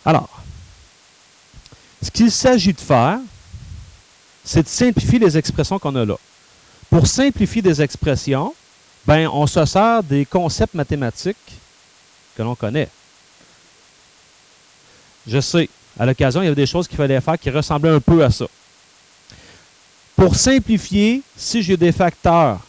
Alors, ce qu'il s'agit de faire, c'est de simplifier les expressions qu'on a là. Pour simplifier des expressions, ben, on se sert des concepts mathématiques que l'on connaît. Je sais, à l'occasion, il y avait des choses qu'il fallait faire qui ressemblaient un peu à ça. Pour simplifier, si j'ai des facteurs,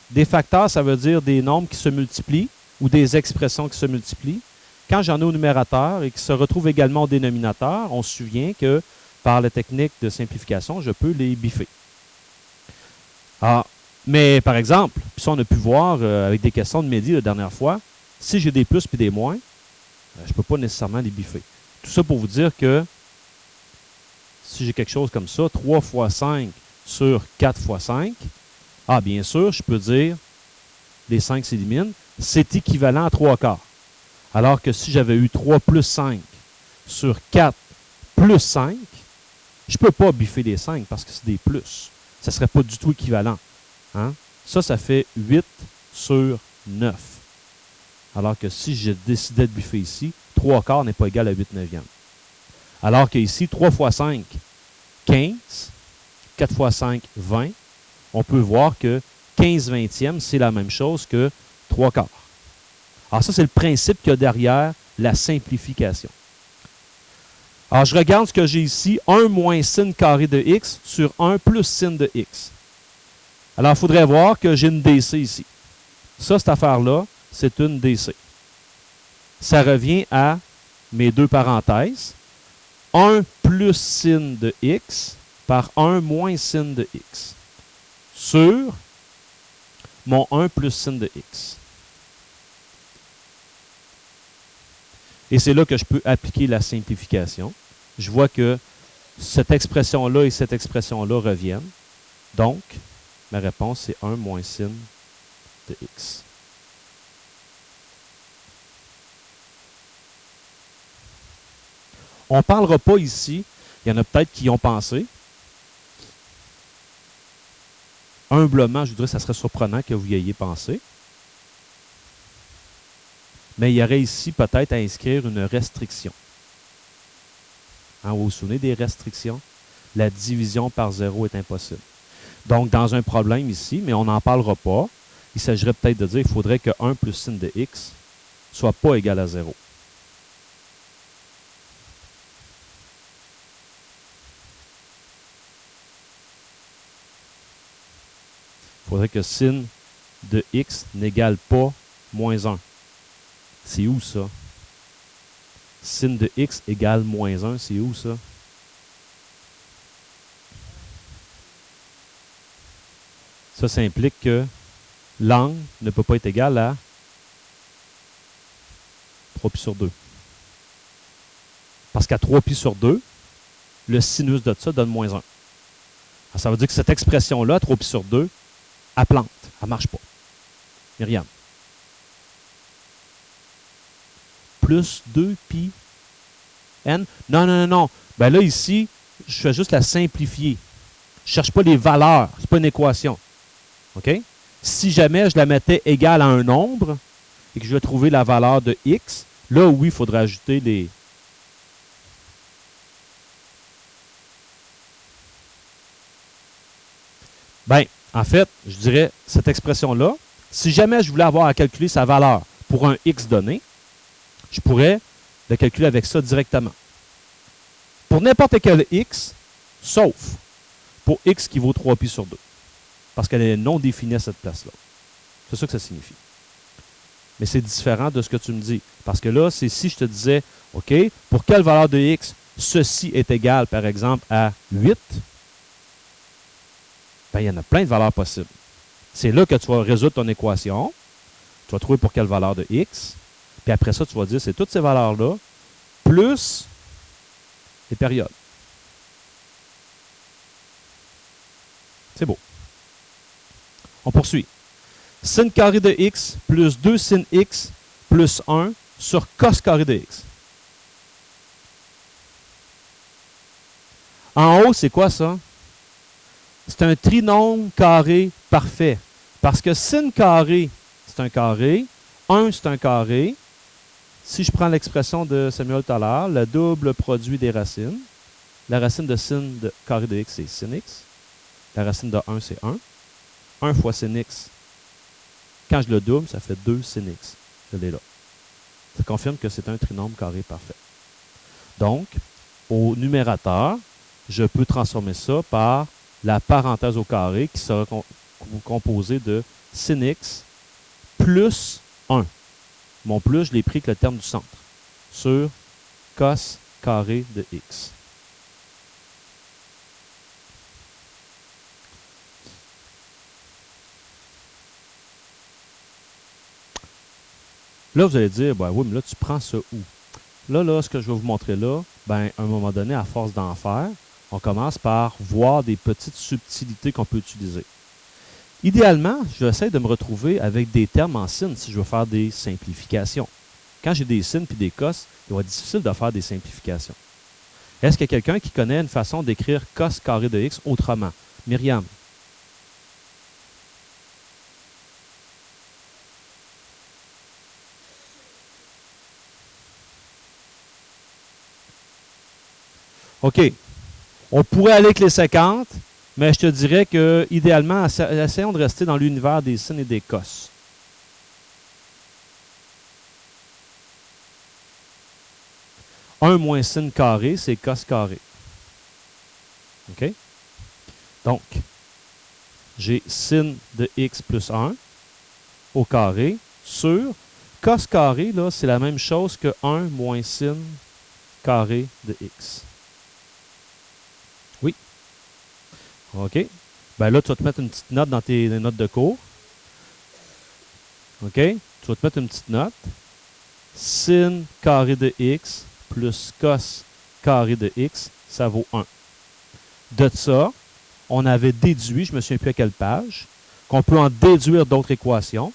ça veut dire des nombres qui se multiplient ou des expressions qui se multiplient. Quand j'en ai au numérateur et qui se retrouvent également au dénominateur, on se souvient que par la technique de simplification, je peux les biffer. Mais par exemple, puis ça on a pu voir avec des questions de Mehdi la dernière fois, si j'ai des plus et des moins, je ne peux pas nécessairement les biffer. Tout ça pour vous dire que si j'ai quelque chose comme ça, 3 fois 5 sur 4 fois 5, bien sûr, je peux dire les 5 s'éliminent, c'est équivalent à 3 quarts. Alors que si j'avais eu 3 plus 5 sur 4 plus 5, je ne peux pas biffer les 5 parce que c'est des plus. Ça ne serait pas du tout équivalent. Hein? Ça fait 8 sur 9. Alors que si je décidais de biffer ici, 3 quarts n'est pas égal à 8 neuvièmes. Alors que ici, 3 fois 5, 15. 4 fois 5, 20. On peut voir que 15 vingtièmes, c'est la même chose que 3 quarts. Alors ça, c'est le principe qu'il y a derrière la simplification. Alors, je regarde ce que j'ai ici, 1 moins sin carré de x sur 1 plus sin de x. Alors, il faudrait voir que j'ai une DC ici. Ça, cette affaire-là, c'est une DC. Ça revient à mes deux parenthèses. 1 plus sin de x par 1 moins sin de x sur mon 1 plus sin de x. Et c'est là que je peux appliquer la simplification. Je vois que cette expression-là et cette expression-là reviennent. Donc, ma réponse, c'est 1 moins sin de x. On ne parlera pas ici, il y en a peut-être qui y ont pensé. Humblement, je voudrais que ça serait surprenant que vous y ayez pensé. Mais il y aurait ici peut-être à inscrire une restriction. Vous vous souvenez des restrictions? La division par 0 est impossible. Donc, dans un problème ici, mais on n'en parlera pas, il s'agirait peut-être de dire qu'il faudrait que 1 plus sin de x ne soit pas égal à 0. Il faudrait que sin de x n'égale pas moins 1. C'est où ça? Sin de x égale moins 1, c'est où ça? Ça implique que l'angle ne peut pas être égal à 3 pi sur 2. Parce qu'à 3 pi sur 2, le sinus de ça donne moins 1. Alors, ça veut dire que cette expression-là, 3 pi sur 2, elle plante. Elle ne marche pas. Myriam. Plus 2 pi n. Non. Ben là, ici, je fais juste la simplifier. Je ne cherche pas les valeurs. Ce n'est pas une équation. OK? Si jamais je la mettais égale à un nombre et que je vais trouver la valeur de x, là, oui, il faudrait ajouter les... Ben, en fait, je dirais, cette expression-là, si jamais je voulais avoir à calculer sa valeur pour un x donné, je pourrais le calculer avec ça directement. Pour n'importe quel x, sauf pour x qui vaut 3 pi sur 2. Parce qu'elle est non définie à cette place-là. C'est ça que ça signifie. Mais c'est différent de ce que tu me dis. Parce que là, c'est si je te disais, OK, pour quelle valeur de x ceci est égal, par exemple, à 8, ben, il y en a plein de valeurs possibles. C'est là que tu vas résoudre ton équation. Tu vas trouver pour quelle valeur de x. Puis après ça, tu vas dire, c'est toutes ces valeurs-là, plus les périodes. C'est beau. On poursuit. Sin carré de x plus 2 sin x plus 1 sur cos carré de x. En haut, c'est quoi ça? C'est un trinôme carré parfait. Parce que sin carré, c'est un carré. 1, c'est un carré. Si je prends l'expression de Samuel Thaler, le double produit des racines, la racine de sin de carré de x, c'est sin x. La racine de 1, c'est 1. 1 fois sin x, quand je le double, ça fait 2 sin x. Je l'ai là. Ça confirme que c'est un trinôme carré parfait. Donc, au numérateur, je peux transformer ça par la parenthèse au carré qui sera composée de sin x plus 1. Mon plus, je l'ai pris avec le terme du centre, sur cos carré de x. Là, vous allez dire, ben oui, mais là, tu prends ça où? Là, ce que je vais vous montrer là, ben, à un moment donné, à force d'en faire, on commence par voir des petites subtilités qu'on peut utiliser. Idéalement, j'essaie de me retrouver avec des termes en sin si je veux faire des simplifications. Quand j'ai des sines et des cos, il va être difficile de faire des simplifications. Est-ce qu'il y a quelqu'un qui connaît une façon d'écrire cos carré de x autrement? Myriam. OK. On pourrait aller avec les 50, mais je te dirais que idéalement, essayons de rester dans l'univers des sines et des cos. Un moins sin carré, c'est cos carré. OK? Donc, j'ai sin de x plus 1 au carré sur cos carré, là, c'est la même chose que 1 moins sin carré de x. Oui. OK. Ben là, tu vas te mettre une petite note dans tes notes de cours. OK? Tu vas te mettre une petite note. Sin carré de x plus cos carré de x, ça vaut 1. De ça, on avait déduit, je ne me souviens plus à quelle page, qu'on peut en déduire d'autres équations.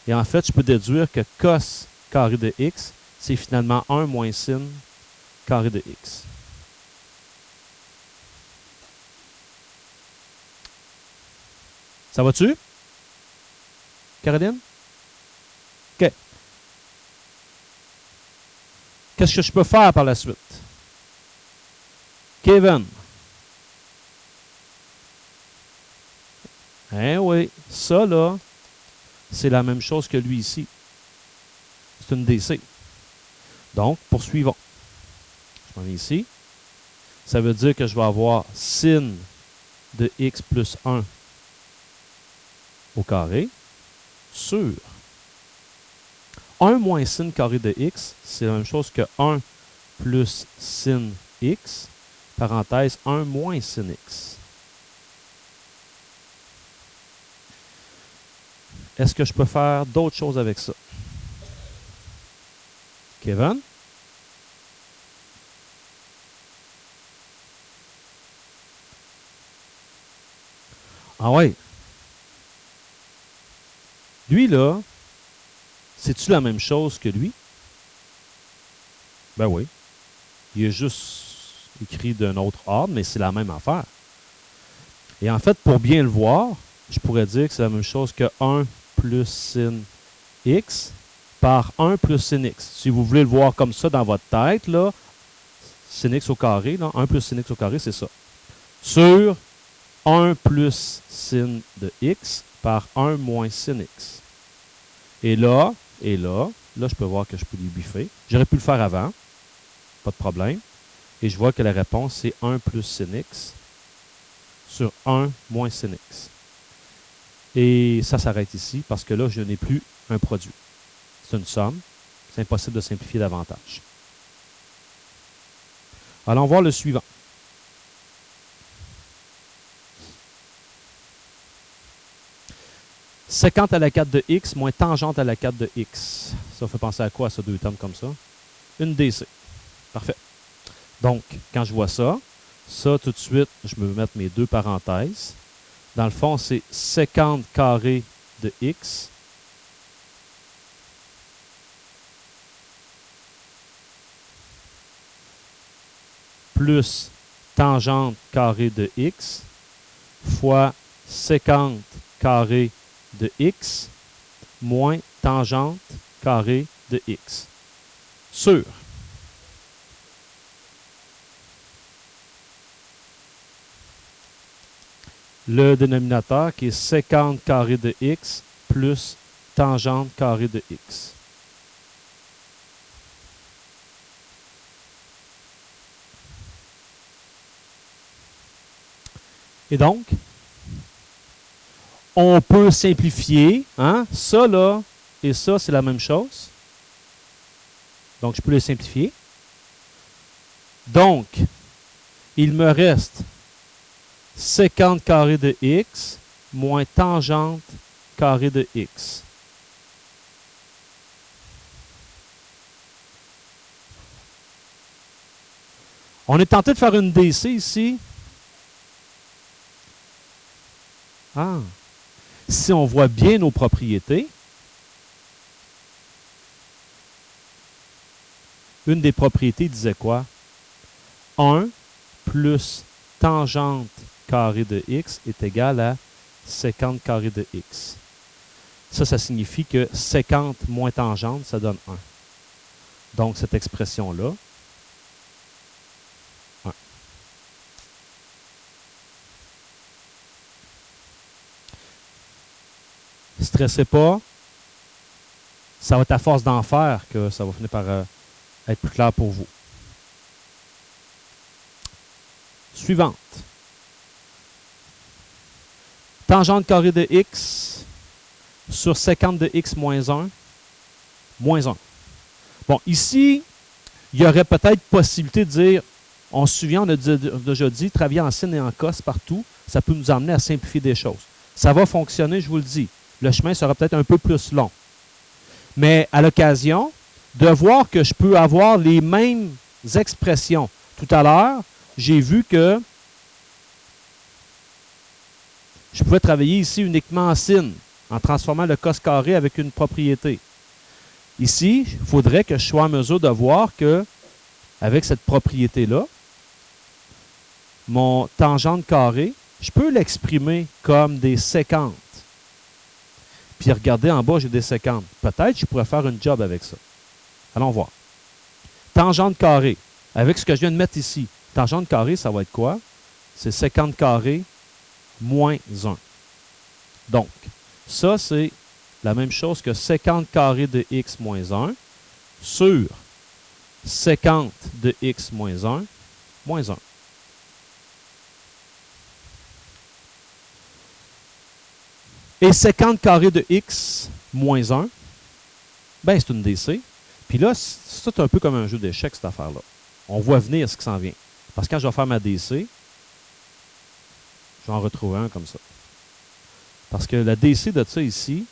Et en fait, je peux déduire que cos carré de x, c'est finalement 1 moins sin carré de x. Ça va-tu? Caroline? OK. Qu'est-ce que je peux faire par la suite? Kevin. Eh oui, ça là, c'est la même chose que lui ici. C'est une DC. Donc, poursuivons. Je m'en vais ici. Ça veut dire que je vais avoir sin de x plus 1 au carré sur 1 moins sin carré de x, c'est la même chose que 1 plus sin x, parenthèse 1 moins sin x. Est-ce que je peux faire d'autres choses avec ça? Kevin? Ah ouais. Lui, là, c'est-tu la même chose que lui? Ben oui. Il est juste écrit d'un autre ordre, mais c'est la même affaire. Et en fait, pour bien le voir, je pourrais dire que c'est la même chose que 1 plus sin x par 1 plus sin x. Si vous voulez le voir comme ça dans votre tête, là, sin x au carré, là, 1 plus sin x au carré, c'est ça. Sur 1 plus sin de x par 1 moins sin x. Et là, je peux voir que je peux les biffer. J'aurais pu le faire avant, pas de problème. Et je vois que la réponse, c'est 1 plus sin x sur 1 moins sin x. Et ça s'arrête ici parce que là, je n'ai plus un produit. C'est une somme. C'est impossible de simplifier davantage. Allons voir le suivant. Séquente à la 4 de x moins tangente à la 4 de x. Ça fait penser à quoi, ces deux termes comme ça? Une DC. Parfait. Donc, quand je vois ça, tout de suite, je me vais mettre mes deux parenthèses. Dans le fond, c'est séquente carré de x plus tangente carré de x fois séquente carré de x moins tangente carré de x. sur le dénominateur qui est sécante carré de x plus tangente carré de x. Et donc, on peut simplifier, hein? Ça là et ça, c'est la même chose. Donc, je peux les simplifier. Donc, il me reste sécante carré de x moins tangente carré de x. On est tenté de faire une DC ici. Ah. Si on voit bien nos propriétés, une des propriétés disait quoi? 1 plus tangente carré de x est égal à sécante carré de x. Ça signifie que sécante moins tangente, ça donne 1. Donc, cette expression-là, 1. Stressez pas. Ça va être à force d'en faire que ça va finir par être plus clair pour vous. Suivante. Tangente carré de x sur sécante de x moins 1, moins 1. Bon, ici, il y aurait peut-être possibilité de dire, on se souvient, on a déjà dit, travailler en sin et en cos partout, ça peut nous amener à simplifier des choses. Ça va fonctionner, je vous le dis. Le chemin sera peut-être un peu plus long. Mais à l'occasion, de voir que je peux avoir les mêmes expressions. Tout à l'heure, j'ai vu que je pouvais travailler ici uniquement en sin, en transformant le cos carré avec une propriété. Ici, il faudrait que je sois en mesure de voir que, avec cette propriété-là, mon tangente carré, je peux l'exprimer comme des séquentes. Puis regardez en bas, j'ai des séquentes. Peut-être que je pourrais faire une job avec ça. Allons voir. Tangente carré. Avec ce que je viens de mettre ici, tangente carré, ça va être quoi? C'est sécante carré moins 1. Donc, ça, c'est la même chose que sécante carré de x moins 1 sur sécante de x moins 1 moins 1. Et sécante carré de x moins 1, ben c'est une DC. Puis là, c'est un peu comme un jeu d'échecs, cette affaire-là. On voit venir ce qui s'en vient. Parce que quand je vais faire ma DC, je vais en retrouver un comme ça. Parce que la DC de ça ici,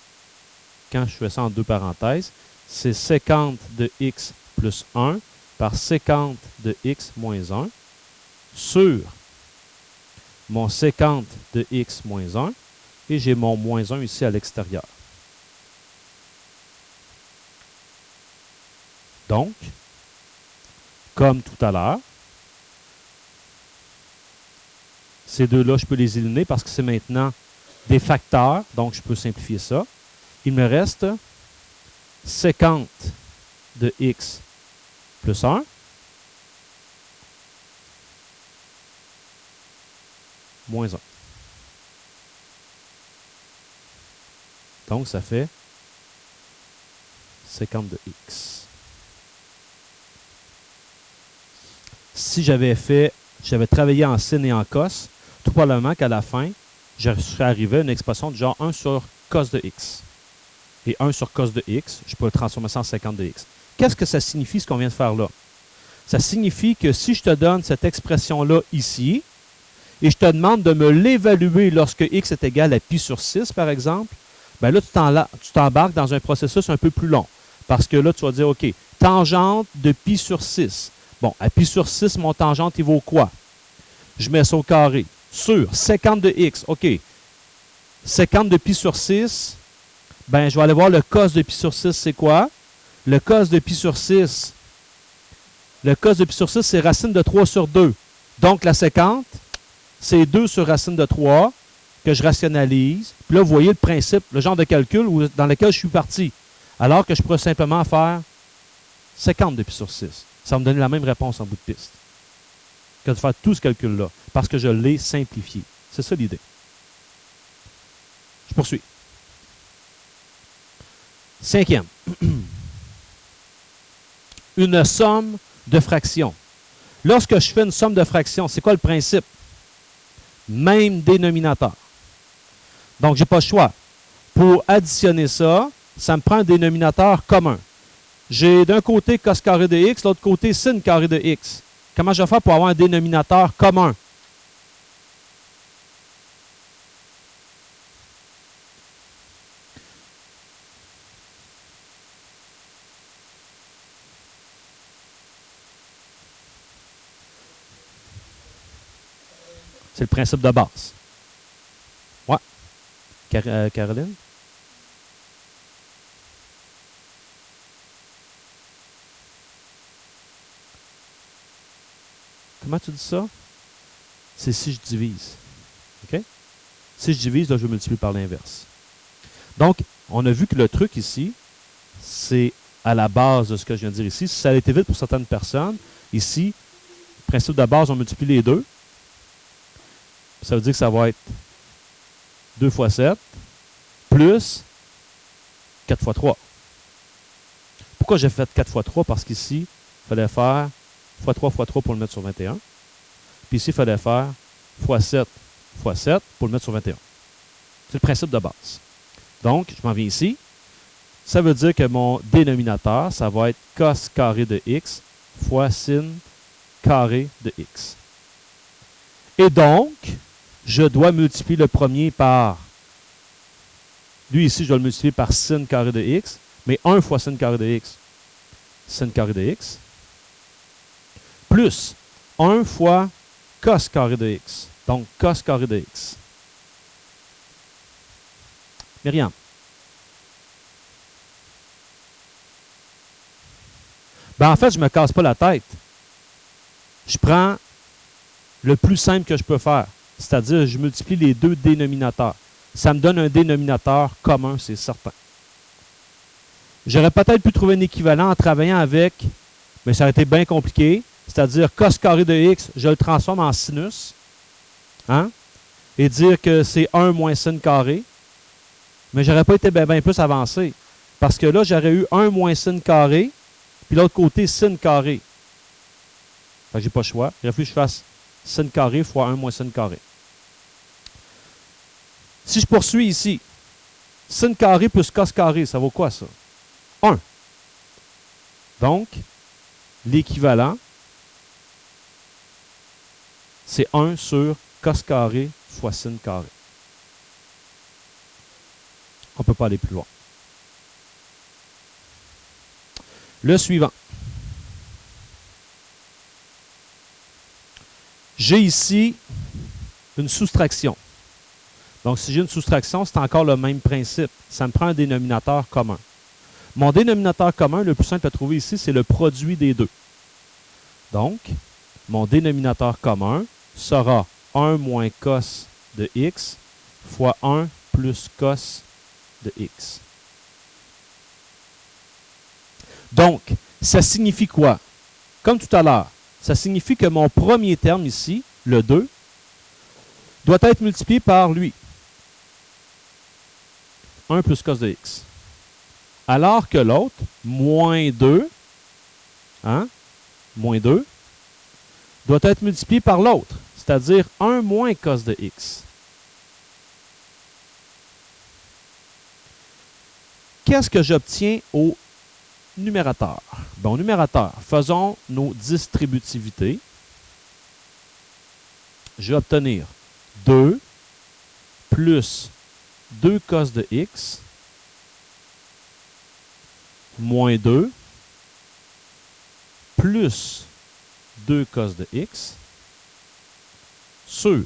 quand je fais ça en deux parenthèses, c'est sécante de x plus 1 par sécante de x moins 1 sur mon sécante de x moins 1 et j'ai mon moins 1 ici à l'extérieur. Donc, comme tout à l'heure, ces deux-là, je peux les éliminer parce que c'est maintenant des facteurs, donc je peux simplifier ça. Il me reste sécante de x plus 1 moins 1. Donc, ça fait sécante de x. Si j'avais travaillé en sin et en cos, tout probablement qu'à la fin, je serais arrivé à une expression du genre 1 sur cos de x. Et 1 sur cos de x, je peux transformer ça en sécante de x. Qu'est-ce que ça signifie, ce qu'on vient de faire là? Ça signifie que si je te donne cette expression-là ici, et je te demande de me l'évaluer lorsque x est égal à pi sur 6, par exemple, bien là, tu t'embarques dans un processus un peu plus long. Parce que là, tu vas dire, OK, tangente de pi sur 6. Bon, à pi sur 6, mon tangente, il vaut quoi? Je mets ça au carré. Sur sécante de x, OK. Sécante de pi sur 6, ben, je vais aller voir le cos de pi sur 6, c'est quoi? Le cos de pi sur 6, c'est racine de 3 sur 2. Donc, la sécante, c'est 2 sur racine de 3 que je rationalise. Puis là, vous voyez le principe, le genre de calcul dans lequel je suis parti. Alors que je pourrais simplement faire 50 de pi sur 6. Ça va me donner la même réponse en bout de piste que de faire tout ce calcul-là, parce que je l'ai simplifié. C'est ça l'idée. Je poursuis. Cinquième. Une somme de fractions. Lorsque je fais une somme de fractions, c'est quoi le principe? Même dénominateur. Donc, je n'ai pas le choix. Pour additionner ça, ça me prend un dénominateur commun. J'ai d'un côté cos carré de x, l'autre côté sin carré de x. Comment je vais faire pour avoir un dénominateur commun? C'est le principe de base. Ouais. Caroline? Comment tu dis ça? C'est si je divise. OK? Si je divise, là, je multiplie par l'inverse. Donc, on a vu que le truc ici, c'est à la base de ce que je viens de dire ici. Si ça a été vite pour certaines personnes, ici, principe de base, on multiplie les deux. Ça veut dire que ça va être 2 fois 7 plus 4 fois 3. Pourquoi j'ai fait 4 fois 3? Parce qu'ici, il fallait faire fois 3 fois 3 pour le mettre sur 21. Puis ici, il fallait faire fois 7 fois 7 pour le mettre sur 21. C'est le principe de base. Donc, je m'en viens ici. Ça veut dire que mon dénominateur, ça va être cos carré de x fois sin carré de x. Et donc, je dois multiplier le premier par... Lui, ici, je dois le multiplier par sin carré de x, mais 1 fois sin carré de x, sin carré de x, plus 1 fois cos carré de x. Donc, cos carré de x. Myriam. Ben, en fait, je ne me casse pas la tête. Je prends le plus simple que je peux faire, c'est-à-dire je multiplie les deux dénominateurs. Ça me donne un dénominateur commun, c'est certain. J'aurais peut-être pu trouver un équivalent en travaillant avec, mais ça aurait été bien compliqué, c'est-à-dire cos carré de x, je le transforme en sinus, hein, et dire que c'est 1 moins sin carré, mais j'aurais pas été bien plus avancé, parce que là, j'aurais eu 1 moins sin carré, puis l'autre côté, sin carré. Fait que j'ai pas le choix. Il aurait fallu que je fasse sin carré fois 1 moins sin carré. Si je poursuis ici, sin carré plus cos carré, ça vaut quoi ça? 1. Donc, l'équivalent, c'est 1 sur cos carré fois sin carré. On ne peut pas aller plus loin. Le suivant. J'ai ici une soustraction. Donc, si j'ai une soustraction, c'est encore le même principe. Ça me prend un dénominateur commun. Mon dénominateur commun, le plus simple à trouver ici, c'est le produit des deux. Donc, mon dénominateur commun sera 1 moins cos de x fois 1 plus cos de x. Donc, ça signifie quoi? Comme tout à l'heure, ça signifie que mon premier terme ici, le 2, doit être multiplié par lui. 1 plus cos de x. Alors que l'autre, moins 2, hein, moins 2, doit être multiplié par l'autre, c'est-à-dire 1 moins cos de x. Qu'est-ce que j'obtiens au numérateur? Bon, au numérateur, faisons nos distributivités. Je vais obtenir 2 plus 2 cos de x moins 2 plus 2 cos de x sur.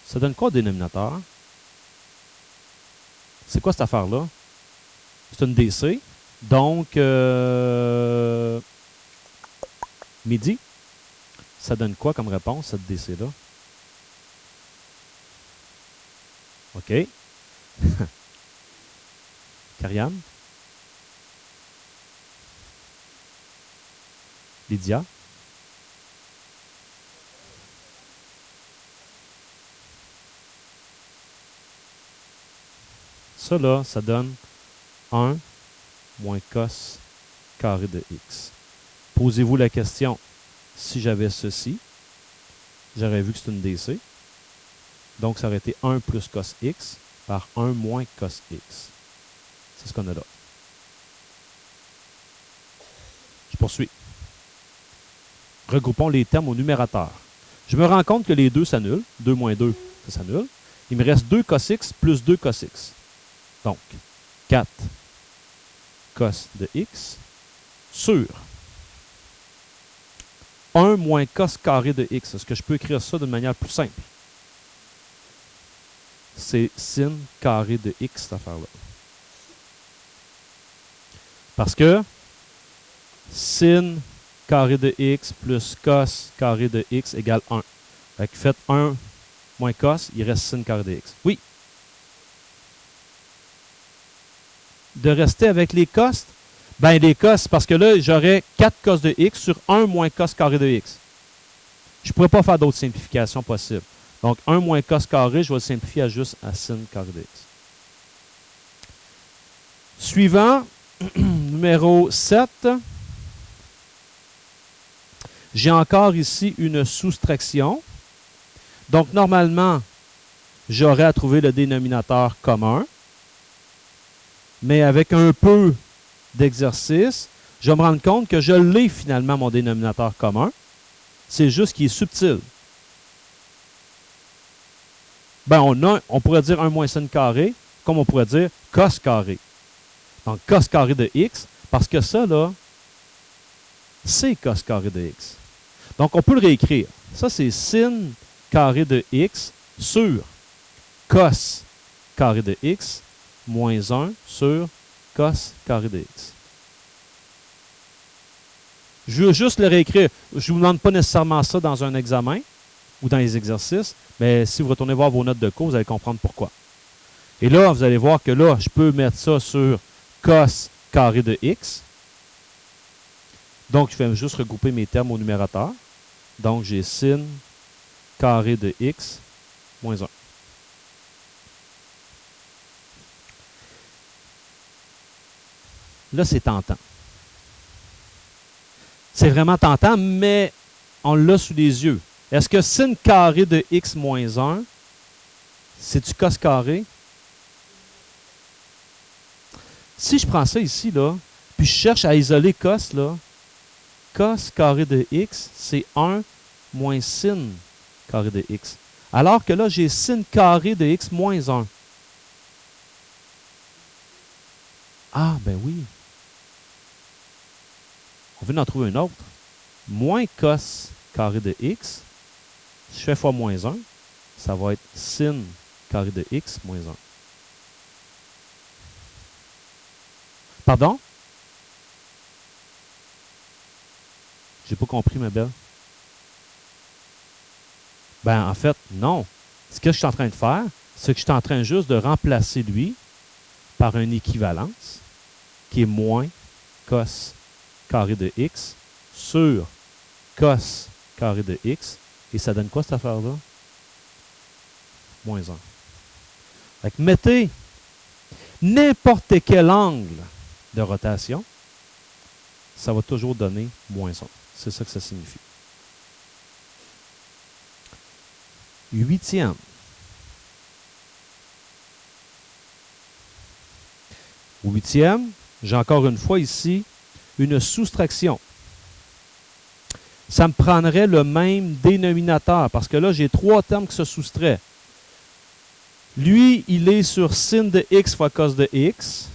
Ça donne quoi au dénominateur? C'est quoi cette affaire-là? C'est une DC. Donc, midi. Ça donne quoi comme réponse, cette DC-là? OK. Kariam? Lydia? Ça, là, ça donne 1 moins cos carré de x. Posez-vous la question, si j'avais ceci, j'aurais vu que c'est une DC. Donc, ça aurait été 1 plus cos x par 1 moins cos x. C'est ce qu'on a là. Je poursuis. Regroupons les termes au numérateur. Je me rends compte que les 2 s'annulent. 2 moins 2, ça s'annule. Il me reste 2 cos x plus 2 cos x. Donc, 4 cos de x sur 1 moins cos carré de x. Est-ce que je peux écrire ça d'une manière plus simple? C'est sin carré de x, cette affaire-là. Parce que sin carré de x plus cos carré de x égale 1. Fait que faites 1 moins cos, il reste sin carré de x. Oui. De rester avec les cos? Ben, les cos, parce que là, j'aurais 4 cos de x sur 1 moins cos carré de x. Je ne pourrais pas faire d'autres simplifications possibles. Donc, 1 moins cos carré, je vais le simplifier à juste à sin carré de x. Suivant, numéro 7. J'ai encore ici une soustraction. Donc, normalement, j'aurais à trouver le dénominateur commun. Mais avec un peu d'exercice, je vais me rendre compte que je l'ai finalement, mon dénominateur commun. C'est juste qu'il est subtil. Ben, on pourrait dire 1 moins sin carré, comme on pourrait dire cos carré. Donc, cos carré de x, parce que ça, là, c'est cos carré de x. Donc, on peut le réécrire. Ça, c'est sin carré de x sur cos carré de x moins 1 sur cos carré de x. Je veux juste le réécrire. Je ne vous demande pas nécessairement ça dans un examen ou dans les exercices, mais si vous retournez voir vos notes de cours, vous allez comprendre pourquoi. Et là, vous allez voir que là, je peux mettre ça sur cos carré de x. Donc, je vais juste regrouper mes termes au numérateur. Donc, j'ai sin carré de x moins 1. Là, c'est tentant. C'est vraiment tentant, mais on l'a sous les yeux. Est-ce que sin carré de x moins 1, c'est-tu cos carré? Si je prends ça ici, là, puis je cherche à isoler cos, là, cos carré de x, c'est 1 moins sin carré de x. Alors que là, j'ai sin carré de x moins 1. Ah, ben oui. On vient d'en trouver un autre. Moins cos carré de x, si je fais fois moins 1, ça va être sin carré de x moins 1. Pardon? J'ai pas compris, ma belle. Ben, en fait, non. Ce que je suis en train de faire, c'est que je suis en train juste de remplacer lui par une équivalence qui est moins cos carré de x sur cos carré de x. Et ça donne quoi, cette affaire-là? Moins 1. Fait que mettez n'importe quel angle de rotation, ça va toujours donner moins 1. C'est ça que ça signifie. 8e. Au 8e, j'ai encore une fois ici une soustraction. Ça me prendrait le même dénominateur, parce que là, j'ai 3 termes qui se soustraient. Lui, il est sur sin de x fois cos de x.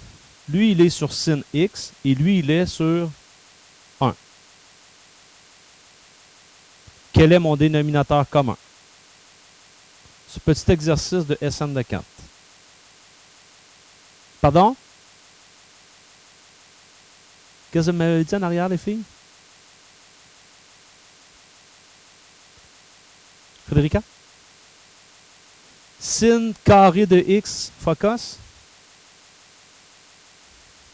Lui, il est sur sin x. Et lui, il est sur 1. Quel est mon dénominateur commun? Ce petit exercice de SN de 4. Pardon? Qu'est-ce que vous m'avez dit en arrière, les filles? Frédérica? Sin carré de x fois cos?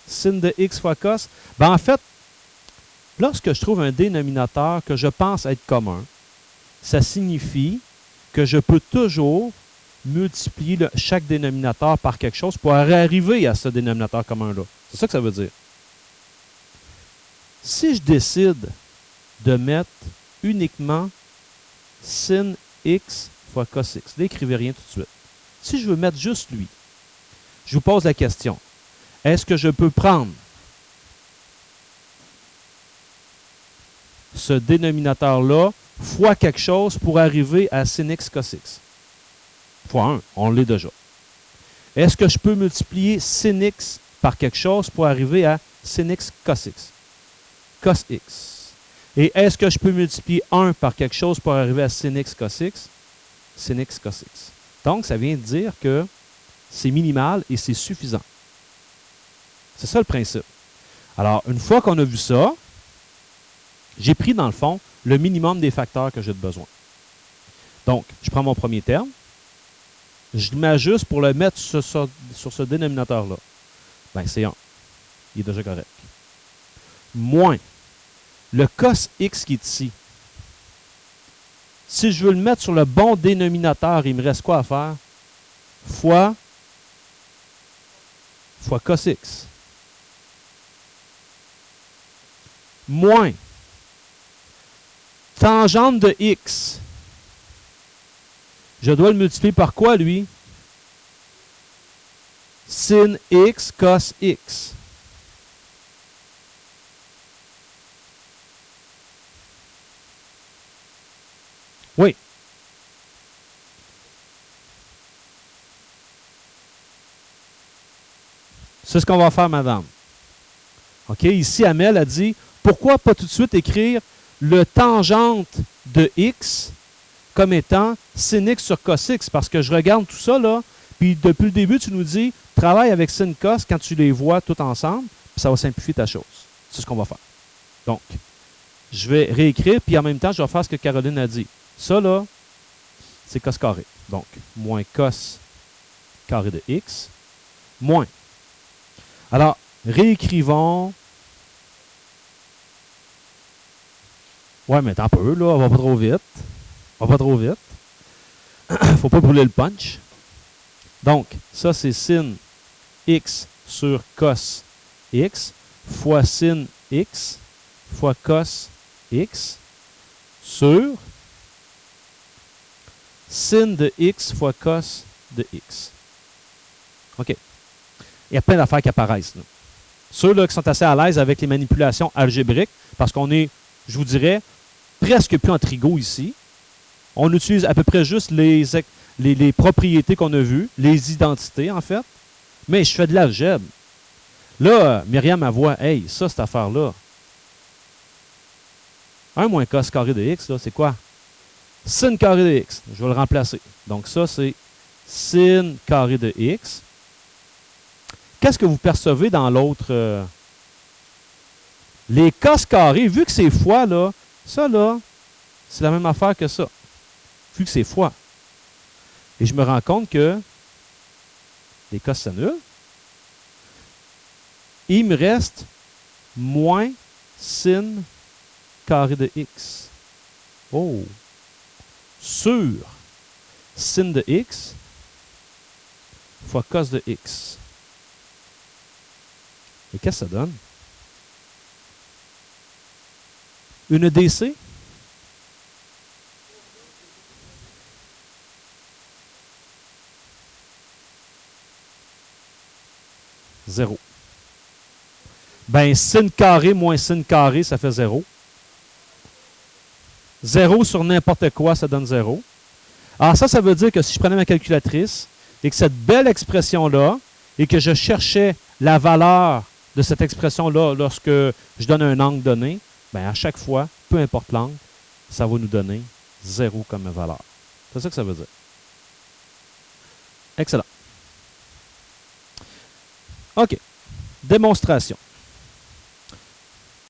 Sin de x fois cos? Ben, en fait, Lorsque je trouve un dénominateur que je pense être commun, ça signifie que je peux toujours multiplier chaque dénominateur par quelque chose pour arriver à ce dénominateur commun-là. C'est ça que ça veut dire. Si je décide de mettre uniquement sin x fois cos x, n'écrivez rien tout de suite. Si je veux mettre juste lui, je vous pose la question. Est-ce que je peux prendre ce dénominateur-là fois quelque chose pour arriver à sin x cos x? Fois 1, on l'est déjà. Est-ce que je peux multiplier sin x par quelque chose pour arriver à sin x cos x? Cos x. Et est-ce que je peux multiplier 1 par quelque chose pour arriver à sin x cos x? Sin x cos x. Donc, ça vient de dire que c'est minimal et c'est suffisant. C'est ça le principe. Alors, une fois qu'on a vu ça, j'ai pris, dans le fond, le minimum des facteurs que j'ai besoin. Donc, je prends mon premier terme, je m'ajuste pour le mettre sur ce dénominateur-là. Bien, c'est 1. Il est déjà correct. Moins le cos x qui est ici. Si je veux le mettre sur le bon dénominateur, il me reste quoi à faire? Fois cos x. Moins tangente de x. Je dois le multiplier par quoi, lui? Sin x cos x. Oui. C'est ce qu'on va faire, madame. OK, ici, Amel a dit, pourquoi pas tout de suite écrire le tangente de x comme étant sin x sur cos x? Parce que je regarde tout ça, là, puis depuis le début, tu nous dis, travaille avec sin cos quand tu les vois tout ensemble, puis ça va simplifier ta chose. C'est ce qu'on va faire. Donc, je vais réécrire, puis en même temps, je vais faire ce que Caroline a dit. Ça, là, c'est cos carré. Donc, moins cos carré de x, moins. Alors, réécrivons. Ouais, mais attends un peu, là, on va pas trop vite. On va pas trop vite. Faut pas brûler le punch. Donc, ça, c'est sin x sur cos x fois sin x fois cos x sur sin de x fois cos de x. OK. Il y a plein d'affaires qui apparaissent. Là. Ceux là, qui sont assez à l'aise avec les manipulations algébriques, parce qu'on est, je vous dirais, presque plus en trigo ici. On utilise à peu près juste les propriétés qu'on a vues, les identités, en fait. Mais je fais de l'algèbre. Là, Myriam, elle voit, hey, ça, cette affaire-là. 1 moins cos carré de x, là, c'est quoi? Sin carré de x. Je vais le remplacer. Donc, ça, c'est sin carré de x. Qu'est-ce que vous percevez dans l'autre? Les cos carrés, vu que c'est fois, là, ça, là, c'est la même affaire que ça. Vu que c'est fois. Et je me rends compte que les cos s'annulent. Il me reste moins sin carré de x. Oh! Sur sin de x fois cos de x. Et qu'est-ce que ça donne? Une DC? Zéro. Ben, sin carré moins sin carré, ça fait 0. 0 sur n'importe quoi, ça donne 0. Alors ça veut dire que si je prenais ma calculatrice et que cette belle expression-là, et que je cherchais la valeur de cette expression-là lorsque je donne un angle donné, bien à chaque fois, peu importe l'angle, ça va nous donner 0 comme valeur. C'est ça que ça veut dire. Excellent. OK. Démonstration.